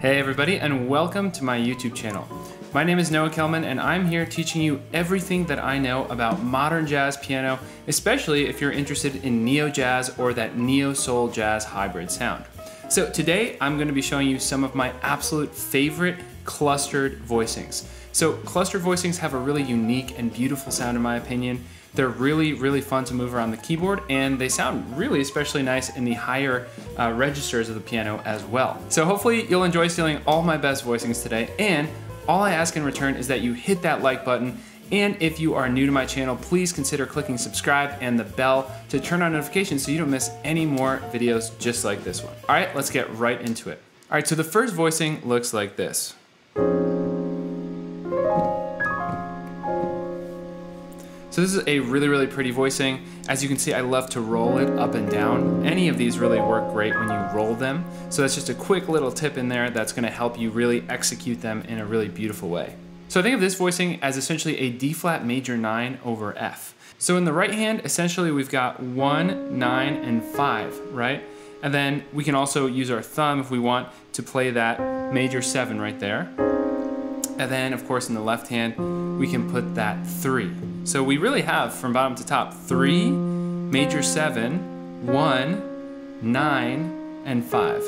Hey everybody, and welcome to my YouTube channel. My name is Kellman, and I'm here teaching you everything that I know about modern jazz piano, especially if you're interested in neo-jazz or that neo-soul jazz hybrid sound. So today I'm going to be showing you some of my absolute favorite clustered voicings. So clustered voicings have a really unique and beautiful sound in my opinion. They're really fun to move around the keyboard, and they sound really especially nice in the higher registers of the piano as well. So hopefully you'll enjoy stealing all my best voicings today, and all I ask in return is that you hit that like button, and if you are new to my channel, please consider clicking subscribe and the bell to turn on notifications so you don't miss any more videos just like this one. All right, let's get right into it. All right, so the first voicing looks like this. So this is a really pretty voicing. As you can see, I love to roll it up and down. Any of these really work great when you roll them. So that's just a quick little tip in there that's gonna help you really execute them in a really beautiful way. So I think of this voicing as essentially a D flat major 9 over F. So in the right hand, essentially we've got 1, 9, and 5, right? And then we can also use our thumb if we want to play that major 7 right there. And then, of course, in the left hand, we can put that 3. So we really have, from bottom to top, 3, major 7, 1, 9, and 5.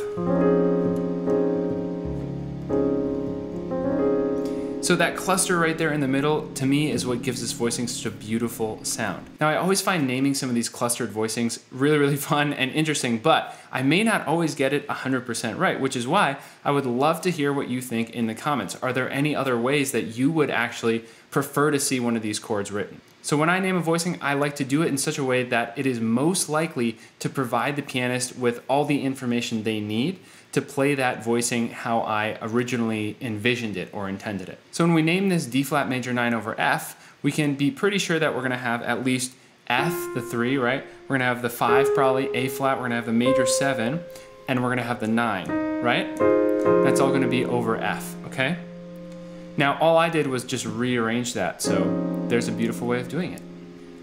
So that cluster right there in the middle, to me, is what gives this voicing such a beautiful sound. Now, I always find naming some of these clustered voicings really fun and interesting, but I may not always get it 100% right, which is why I would love to hear what you think in the comments. Are there any other ways that you would actually prefer to see one of these chords written? So when I name a voicing, I like to do it in such a way that it is most likely to provide the pianist with all the information they need to play that voicing how I originally envisioned it or intended it. So when we name this D flat major 9 over F, we can be pretty sure that we're gonna have at least F, the 3, right? We're gonna have the 5 probably, A flat, we're gonna have the major 7, and we're gonna have the 9, right? That's all gonna be over F, okay? Now all I did was just rearrange that, so there's a beautiful way of doing it.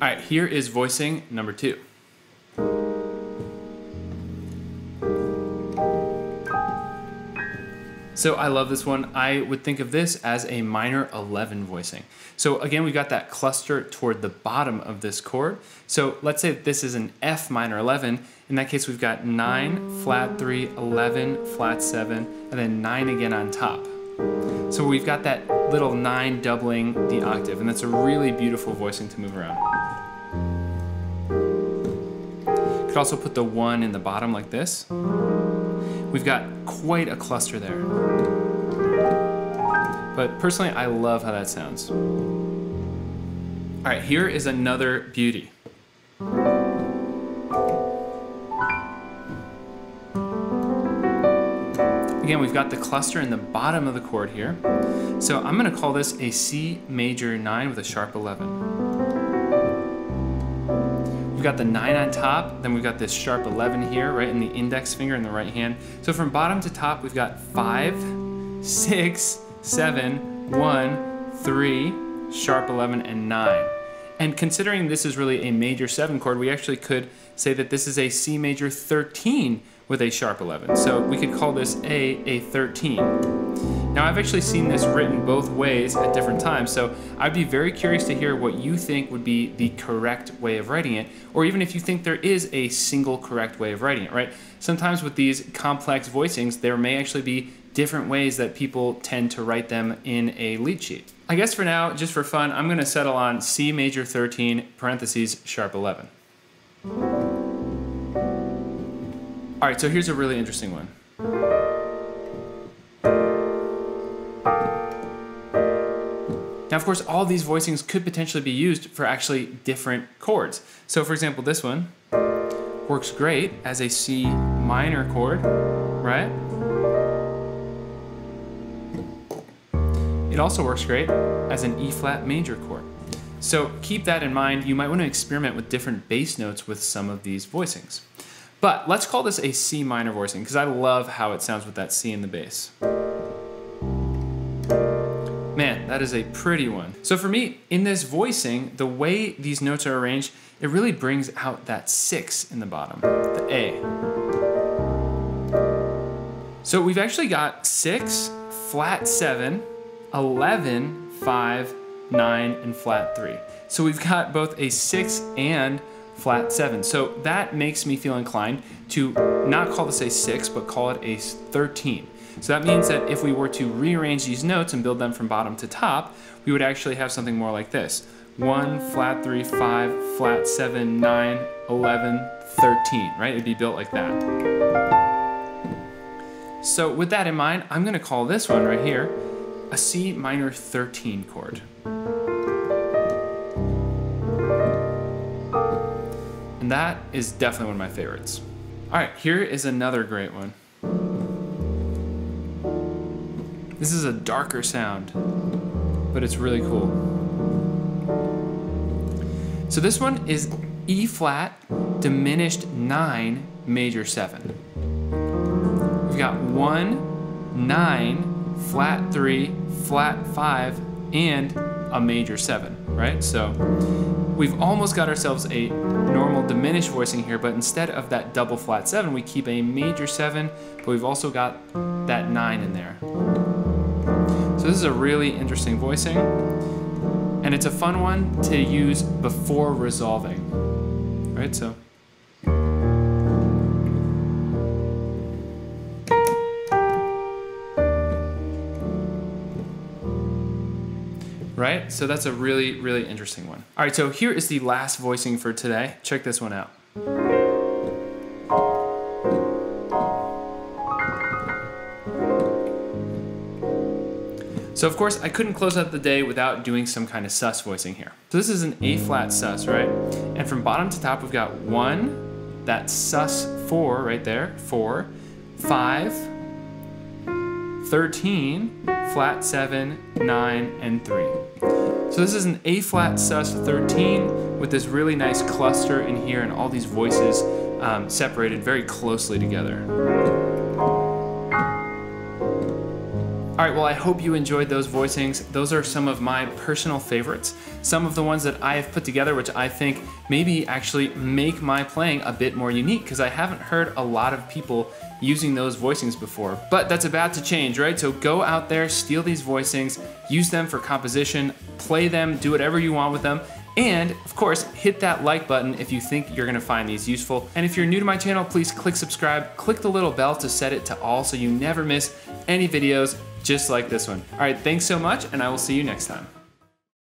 All right, here is voicing number 2. So I love this one. I would think of this as a minor 11 voicing. So again, we've got that cluster toward the bottom of this chord. So let's say this is an F minor 11. In that case, we've got 9, flat 3, 11, flat 7, and then 9 again on top. So we've got that little 9 doubling the octave, and that's a really beautiful voicing to move around. Could also put the 1 in the bottom like this. We've got quite a cluster there. But personally, I love how that sounds. All right, here is another beauty. Again, we've got the cluster in the bottom of the chord here. So I'm gonna call this a C major 9 with a sharp 11. We've got the 9 on top, then we've got this sharp 11 here, right in the index finger in the right hand. So from bottom to top, we've got 5, 6, 7, 1, 3, sharp 11, and 9. And considering this is really a major 7 chord, we actually could say that this is a C major 13 with a sharp 11. So we could call this a 13. Now I've actually seen this written both ways at different times, so I'd be very curious to hear what you think would be the correct way of writing it, or even if you think there is a single correct way of writing it, right? Sometimes with these complex voicings, there may actually be different ways that people tend to write them in a lead sheet. I guess for now, just for fun, I'm gonna settle on C major 13, parentheses, sharp 11. All right, so here's a really interesting one. Now, of course, all these voicings could potentially be used for actually different chords. So for example, this one works great as a C minor chord, right? It also works great as an E flat major chord. So keep that in mind. You might want to experiment with different bass notes with some of these voicings. But let's call this a C minor voicing because I love how it sounds with that C in the bass. Man, that is a pretty one. So for me, in this voicing, the way these notes are arranged, it really brings out that 6 in the bottom, the A. So we've actually got 6, flat 7, 11, 5, 9, and flat 3. So we've got both a 6 and flat 7. So that makes me feel inclined to not call this a 6, but call it a 13. So that means that if we were to rearrange these notes and build them from bottom to top, we would actually have something more like this. 1, flat 3, 5, flat 7, 9, 11, 13, right? It'd be built like that. So with that in mind, I'm gonna call this one right here a C minor 13 chord. And that is definitely one of my favorites. All right, here is another great one. This is a darker sound, but it's really cool. So this one is E flat diminished 9 major 7. We've got 1, 9, flat 3, flat 5, and a major 7, right? So we've almost got ourselves a normal diminished voicing here, but instead of that double flat 7, we keep a major 7, but we've also got that 9 in there. So this is a really interesting voicing, and it's a fun one to use before resolving, right? So. Right? So that's a really, really interesting one. All right, so here is the last voicing for today. Check this one out. So of course, I couldn't close out the day without doing some kind of sus voicing here. So this is an A flat sus, right? And from bottom to top, we've got 1, that's sus 4 right there, 4, 5, 13, flat 7, 9, and 3. So this is an A flat sus 13 with this really nice cluster in here and all these voices separated very closely together. All right, well, I hope you enjoyed those voicings. Those are some of my personal favorites. Some of the ones that I have put together, which I think maybe actually make my playing a bit more unique, because I haven't heard a lot of people using those voicings before. But that's about to change, right? So go out there, steal these voicings, use them for composition, play them, do whatever you want with them. And of course, hit that like button if you think you're gonna find these useful. And if you're new to my channel, please click subscribe, click the little bell to set it to all so you never miss any videos just like this one. All right, thanks so much, and I will see you next time.